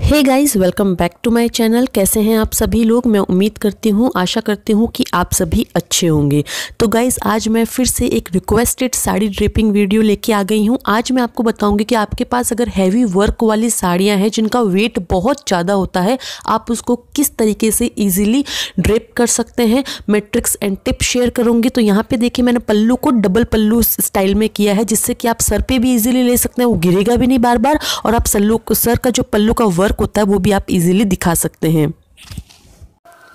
Hey guys, welcome back to my channel. कैसे हैं आप सभी लोग? मैं उम्मीद करती हूँ, आशा करती हूँ कि आप सभी अच्छे होंगे। तो गाइस, आज मैं फिर से एक रिक्वेस्टेड साड़ी ड्रेपिंग वीडियो लेके आ गई हूँ। आज मैं आपको बताऊंगी कि आपके पास अगर हैवी वर्क वाली साड़ियाँ हैं जिनका वेट बहुत ज़्यादा होता है, आप उसको किस तरीके से ईजिली ड्रेप कर सकते हैं। मैं ट्रिक्स एंड टिप्स शेयर करूँगी। तो यहाँ पर देखिए, मैंने पल्लू को डबल पल्लू स्टाइल में किया है, जिससे कि आप सर पर भी ईजिली ले सकते हैं, वो गिरेगा भी नहीं बार बार, और आप सर का जो पल्लू का वर्क होता है वो भी आप इजीली दिखा सकते हैं।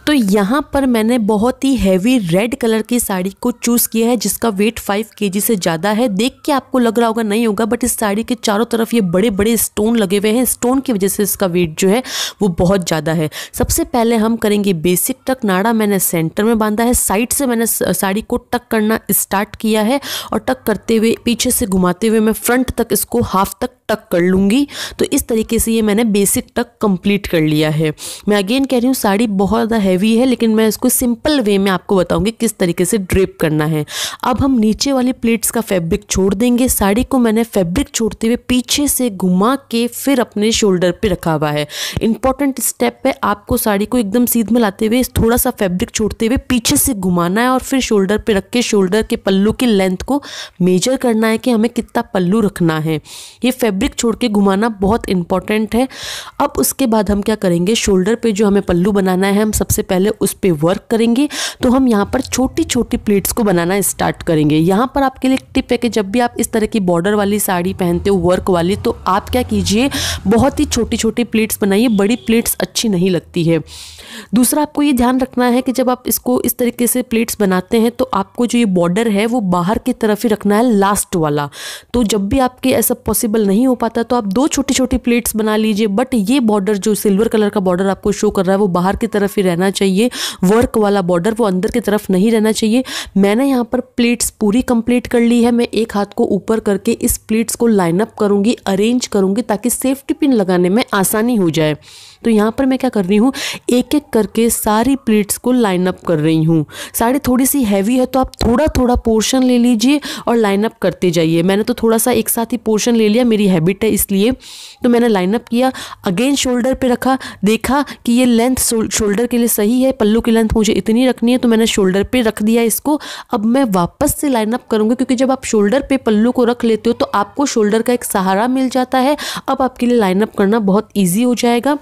तो यहाँ पर मैंने बहुत ही हैवी रेड कलर की साड़ी को चूज़ किया है, जिसका वेट 5 kg से ज़्यादा है। देख के आपको लग रहा होगा नहीं होगा, बट इस साड़ी के चारों तरफ ये बड़े बड़े स्टोन लगे हुए हैं। स्टोन की वजह से इसका वेट जो है वो बहुत ज़्यादा है। सबसे पहले हम करेंगे बेसिक टक। नाड़ा मैंने सेंटर में बांधा है, साइड से मैंने साड़ी को टक करना स्टार्ट किया है, और टक करते हुए पीछे से घुमाते हुए मैं फ्रंट तक इसको हाफ तक टक कर लूँगी। तो इस तरीके से ये मैंने बेसिक टक कंप्लीट कर लिया है। मैं अगेन कह रही हूँ, साड़ी बहुत ज़्यादा हैवी है, लेकिन मैं इसको सिंपल वे में आपको बताऊंगी किस तरीके से ड्रेप करना है। अब हम नीचे वाली प्लेट्स का फैब्रिक छोड़ देंगे। साड़ी को मैंने फैब्रिक छोड़ते हुए पीछे से घुमा के फिर अपने शोल्डर पे रखा हुआ है। इंपॉर्टेंट स्टेप है, आपको साड़ी को एकदम सीध में लाते हुए थोड़ा सा फैब्रिक छोड़ते हुए पीछे से घुमाना है, और फिर शोल्डर पे रख के शोल्डर के पल्लू की लेंथ को मेजर करना है कि हमें कितना पल्लू रखना है। ये फैब्रिक छोड़ के घुमाना बहुत इंपॉर्टेंट है। अब उसके बाद हम क्या करेंगे, शोल्डर पे जो हमें पल्लू बनाना है, हम सबसे पहले उस पे वर्क करेंगे। तो हम यहाँ पर छोटी छोटी प्लेट्स को बनाना स्टार्ट करेंगे। यहाँ पर आपके लिए एक टिप है कि जब भी आप इस तरह की बॉर्डर वाली साड़ी पहनते हो वर्क वाली, तो आप क्या कीजिए, बहुत ही छोटी छोटी प्लेट्स बनाइए। बड़ी प्लेट्स अच्छी नहीं लगती है। दूसरा, आपको ये ध्यान रखना है कि जब आप इसको इस तरीके से प्लेट्स बनाते हैं, तो आपको जो ये बॉर्डर है वो बाहर की तरफ ही रखना है, लास्ट वाला। तो जब भी आपके ऐसा पॉसिबल नहीं हो पाता, तो आप 2 छोटी छोटी प्लेट्स बना लीजिए, बट ये बॉर्डर जो सिल्वर कलर का बॉर्डर आपको शो कर रहा है वो बाहर की तरफ ही रहना चाहिए। वर्क वाला बॉर्डर वो अंदर की तरफ नहीं रहना चाहिए। मैंने यहाँ पर प्लेट्स पूरी कंप्लीट कर ली है। मैं एक हाथ को ऊपर करके इस प्लेट्स को लाइन अप करूँगी, अरेंज करूँगी, ताकि सेफ्टी पिन लगाने में आसानी हो जाए। तो यहाँ पर मैं क्या कर रही हूँ, एक एक करके सारी प्लेट्स को लाइन अप कर रही हूँ। साड़ी थोड़ी सी हैवी है, तो आप थोड़ा थोड़ा पोर्शन ले लीजिए और लाइन अप करते जाइए। मैंने तो थोड़ा सा एक साथ ही पोर्शन ले लिया, मेरी हैबिट है इसलिए। तो मैंने लाइन अप किया, अगेन शोल्डर पे रखा, देखा कि ये लेंथ शोल्डर के लिए सही है, पल्लू की लेंथ मुझे इतनी रखनी है, तो मैंने शोल्डर पे रख दिया इसको। अब मैं वापस से लाइन अप करूँगी, क्योंकि जब आप शोल्डर पे पल्लू को रख लेते हो तो आपको शोल्डर का एक सहारा मिल जाता है। अब आपके लिए लाइन अप करना बहुत ईजी हो जाएगा।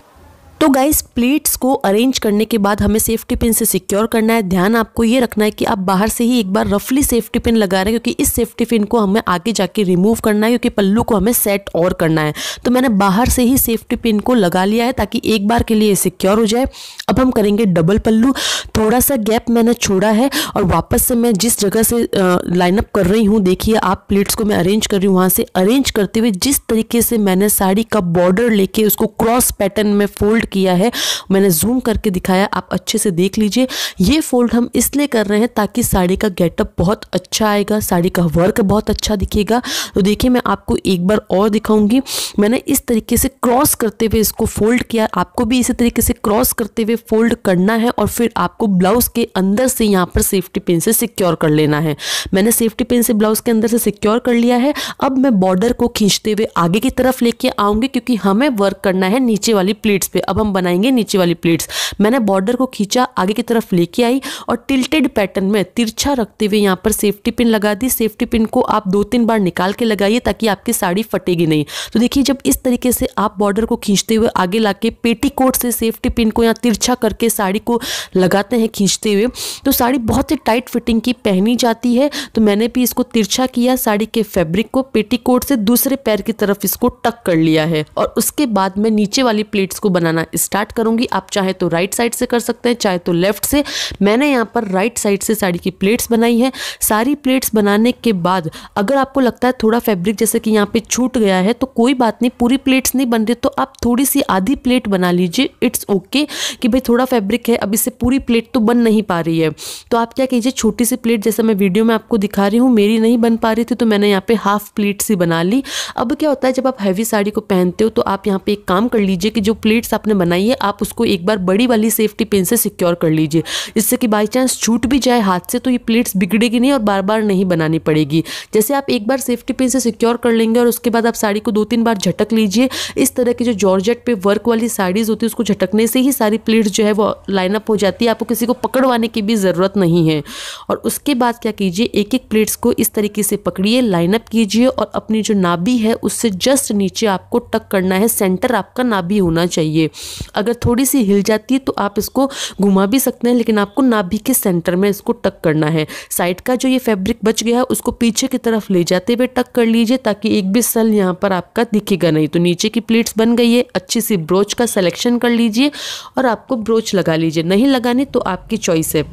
तो गाइस, प्लेट्स को अरेंज करने के बाद हमें सेफ्टी पिन से सिक्योर करना है। ध्यान आपको ये रखना है कि आप बाहर से ही एक बार रफली सेफ्टी पिन लगा रहे हैं, क्योंकि इस सेफ्टी पिन को हमें आगे जाके रिमूव करना है, क्योंकि पल्लू को हमें सेट और करना है। तो मैंने बाहर से ही सेफ्टी पिन को लगा लिया है, ताकि एक बार के लिए सिक्योर हो जाए। अब हम करेंगे डबल पल्लू। थोड़ा सा गैप मैंने छोड़ा है, और वापस से मैं जिस जगह से लाइनअप कर रही हूँ, देखिए आप प्लेट्स को मैं अरेंज कर रही हूँ, वहाँ से अरेंज करते हुए जिस तरीके से मैंने साड़ी का बॉर्डर लेके उसको क्रॉस पैटर्न में फोल्ड किया है, मैंने जूम करके दिखाया, आप अच्छे से देख लीजिए। ये फोल्ड हम इसलिए कर रहे हैं ताकि साड़ी का गेटअप बहुत अच्छा आएगा, साड़ी का वर्क बहुत अच्छा दिखेगा। तो देखिए, मैं आपको एक बार और दिखाऊंगी। मैंने इस तरीके से क्रॉस करते हुए इसको फोल्ड किया, आपको भी इसी तरीके से क्रॉस करते हुए फोल्ड करना है, और फिर आपको ब्लाउज के अंदर से यहाँ पर सेफ्टी पिन से सिक्योर कर लेना है। मैंने सेफ्टी पिन से ब्लाउज के अंदर से सिक्योर कर लिया है। अब मैं बॉर्डर को खींचते हुए आगे की तरफ लेके आऊंगी, क्योंकि हमें वर्क करना है नीचे वाली प्लेट्स पे। अब हम बनाएंगे नीचे वाली प्लेट्स। मैंने बॉर्डर को खींचा, आगे की तरफ लेके आई, और टिल्टेड पैटर्न में तिरछा रखते हुए यहाँ पर सेफ्टी पिन लगा दी। सेफ्टी पिन को आप 2-3 बार निकाल के लगाइए, ताकि आपकी साड़ी फटेगी नहीं। तो देखिए, जब इस तरीके से आप बॉर्डर को खींचते हुए आगे लाके पेटीकोट से सेफ्टी पिन को यहाँ तिरछा करके साड़ी को लगाते हैं खींचते हुए, तो साड़ी बहुत ही टाइट फिटिंग की पहनी जाती है। तो मैंने भी इसको तिरछा किया, साड़ी के फैब्रिक को पेटीकोट से दूसरे पैर की तरफ इसको टक कर लिया है, और उसके बाद मैं नीचे वाली प्लेट्स को बनाना स्टार्ट करूंगी। आप चाहे तो राइट साइड से कर सकते हैं, चाहे तो लेफ्ट से। मैंने यहाँ पर राइट साइड से साड़ी की प्लेट्स बनाई है। सारी प्लेट्स बनाने के बाद अगर आपको लगता है थोड़ा फैब्रिक जैसे कि यहाँ पे छूट गया है, तो कोई बात नहीं, पूरी प्लेट्स नहीं बन रही तो आप थोड़ी सी आधी प्लेट बना लीजिए। इट्स ओके कि भाई थोड़ा फैब्रिक है, अब इससे पूरी प्लेट तो बन नहीं पा रही है, तो आप क्या कीजिए, छोटी सी प्लेट, जैसे मैं वीडियो में आपको दिखा रही हूँ, मेरी नहीं बन पा रही थी तो मैंने यहाँ पे हाफ प्लेट्स ही बना ली। अब क्या होता है, जब आप हैवी साड़ी को पहनते हो तो आप यहाँ पे एक काम कर लीजिए कि जो प्लेट्स आपने बनाइए, आप उसको एक बार बड़ी वाली सेफ्टी पिन से सिक्योर कर लीजिए, जिससे कि बाई चांस छूट भी जाए हाथ से तो ये प्लेट्स बिगड़ेगी नहीं और बार बार नहीं बनानी पड़ेगी। जैसे आप एक बार सेफ्टी पिन से सिक्योर कर लेंगे और उसके बाद आप साड़ी को 2-3 बार झटक लीजिए। इस तरह की जो जॉर्जेट पे वर्क वाली साड़ीज होती है उसको झटकने से ही सारी प्लेट्स जो है वो लाइनअप हो जाती है, आपको किसी को पकड़वाने की भी ज़रूरत नहीं है। और उसके बाद क्या कीजिए, एक एक प्लेट्स को इस तरीके से पकड़िए, लाइनअप कीजिए और अपनी जो नाभि है उससे जस्ट नीचे आपको टक करना है। सेंटर आपका नाभि होना चाहिए। अगर थोड़ी सी हिल जाती है तो आप इसको घुमा भी सकते हैं, लेकिन आपको नाभि के सेंटर में इसको टक करना है। साइड का जो ये फैब्रिक बच गया है उसको पीछे की तरफ ले जाते हुए टक कर लीजिए, ताकि एक भी सल यहाँ पर आपका दिखेगा नहीं। तो नीचे की प्लेट्स बन गई है। अच्छी सी ब्रोच का सिलेक्शन कर लीजिए और आपको ब्रोच लगा लीजिए, नहीं लगानी तो आपकी चॉइस है।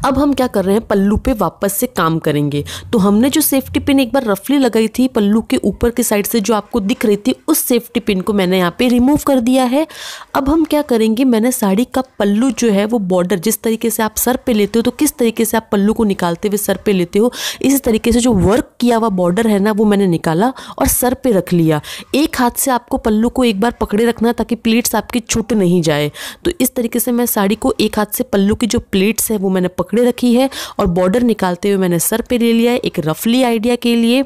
अब हम क्या कर रहे हैं, पल्लू पे वापस से काम करेंगे। तो हमने जो सेफ्टी पिन एक बार रफली लगाई थी पल्लू के ऊपर की साइड से जो आपको दिख रही थी, उस सेफ्टी पिन को मैंने यहाँ पे रिमूव कर दिया है। अब हम क्या करेंगे, मैंने साड़ी का पल्लू जो है वो बॉर्डर जिस तरीके से आप सर पे लेते हो तो किस तरीके से आप पल्लू को निकालते हुए सर पे लेते हो, इसी तरीके से जो वर्क किया हुआ बॉर्डर है ना वो मैंने निकाला और सर पे रख लिया। एक हाथ से आपको पल्लू को एक बार पकड़े रखना ताकि प्लेट्स आपकी छूट नहीं जाए। तो इस तरीके से मैं साड़ी को एक हाथ से पल्लू की जो प्लेट्स है वो मैंने पकड़े रखी है और बॉर्डर निकालते हुए मैंने सर पे ले लिया है, एक रफली आइडिया के लिए।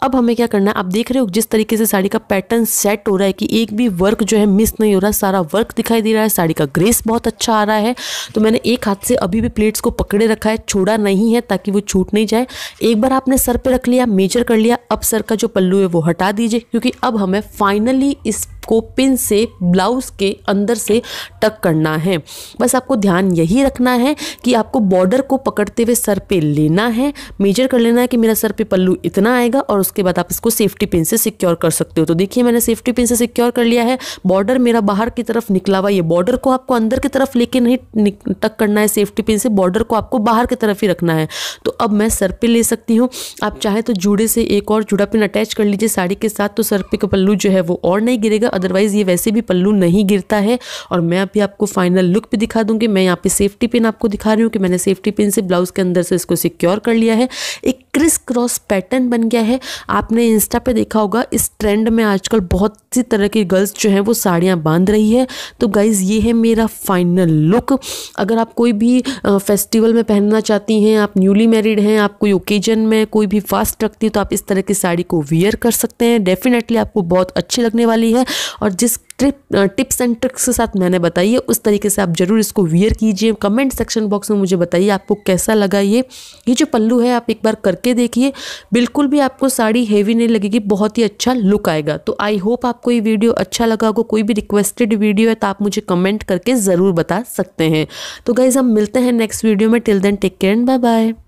अब हमें क्या करना है, आप देख रहे हो जिस तरीके से साड़ी का पैटर्न सेट हो रहा है कि एक भी वर्क जो है मिस नहीं हो रहा, सारा वर्क दिखाई दे रहा है, साड़ी का ग्रेस बहुत अच्छा आ रहा है। तो मैंने एक हाथ से अभी भी प्लेट्स को पकड़े रखा है, छोड़ा नहीं है ताकि वो छूट नहीं जाए। एक बार आपने सर पे रख लिया, मेजर कर लिया, अब सर का जो पल्लू है वो हटा दीजिए, क्योंकि अब हमें फाइनली इसको पिन से ब्लाउज के अंदर से टक करना है। बस आपको ध्यान यही रखना है कि आपको बॉर्डर को पकड़ते हुए सर पे लेना है, मेजर कर लेना है कि मेरा सर पे पल्लू इतना आएगा और उसके बाद आप इसको सेफ्टी पिन से सिक्योर कर सकते हो। तो देखिए मैंने सेफ्टी पिन से सिक्योर कर लिया है। बॉर्डर मेरा बाहर की तरफ निकला हुआ, ये बॉर्डर को आपको अंदर की तरफ लेके नहीं टक करना है सेफ्टी पिन से, बॉर्डर को आपको बाहर की तरफ ही रखना है। तो अब मैं सर पे ले सकती हूँ। आप चाहे तो जूड़े से एक और जूड़ा पिन अटैच कर लीजिए साड़ी के साथ, तो सर पे का पल्लू जो है वो और नहीं गिरेगा, अदरवाइज ये वैसे भी पल्लू नहीं गिरता है। और मैं अभी आपको फाइनल लुक भी दिखा दूंगी। मैं यहाँ पे सेफ्टी पिन आपको दिखा रही हूँ कि मैंने सेफ्टी पिन से ब्लाउज के अंदर से इसको सिक्योर कर लिया है। एक क्रिस क्रॉस पैटर्न बन गया है। आपने इंस्टा पे देखा होगा, इस ट्रेंड में आजकल बहुत सी तरह की गर्ल्स जो हैं वो साड़ियाँ बांध रही है। तो गाइज ये है मेरा फाइनल लुक। अगर आप कोई भी फेस्टिवल में पहनना चाहती हैं, आप न्यूली मैरिड हैं, आप कोई ओकेजन में कोई भी फास्ट रखती हैं, तो आप इस तरह की साड़ी को वियर कर सकते हैं। डेफिनेटली आपको बहुत अच्छी लगने वाली है और जिस टिप्स एंड ट्रिक्स के साथ मैंने बताई है उस तरीके से आप जरूर इसको वियर कीजिए। कमेंट सेक्शन बॉक्स में मुझे बताइए आपको कैसा लगा। ये जो पल्लू है आप एक बार करके देखिए, बिल्कुल भी आपको साड़ी हेवी नहीं लगेगी, बहुत ही अच्छा लुक आएगा। तो आई होप आपको ये वीडियो अच्छा लगा होगा। कोई भी रिक्वेस्टेड वीडियो है तो आप मुझे कमेंट करके ज़रूर बता सकते हैं। तो गाइज हम मिलते हैं नेक्स्ट वीडियो में। Till then take care and bye bye.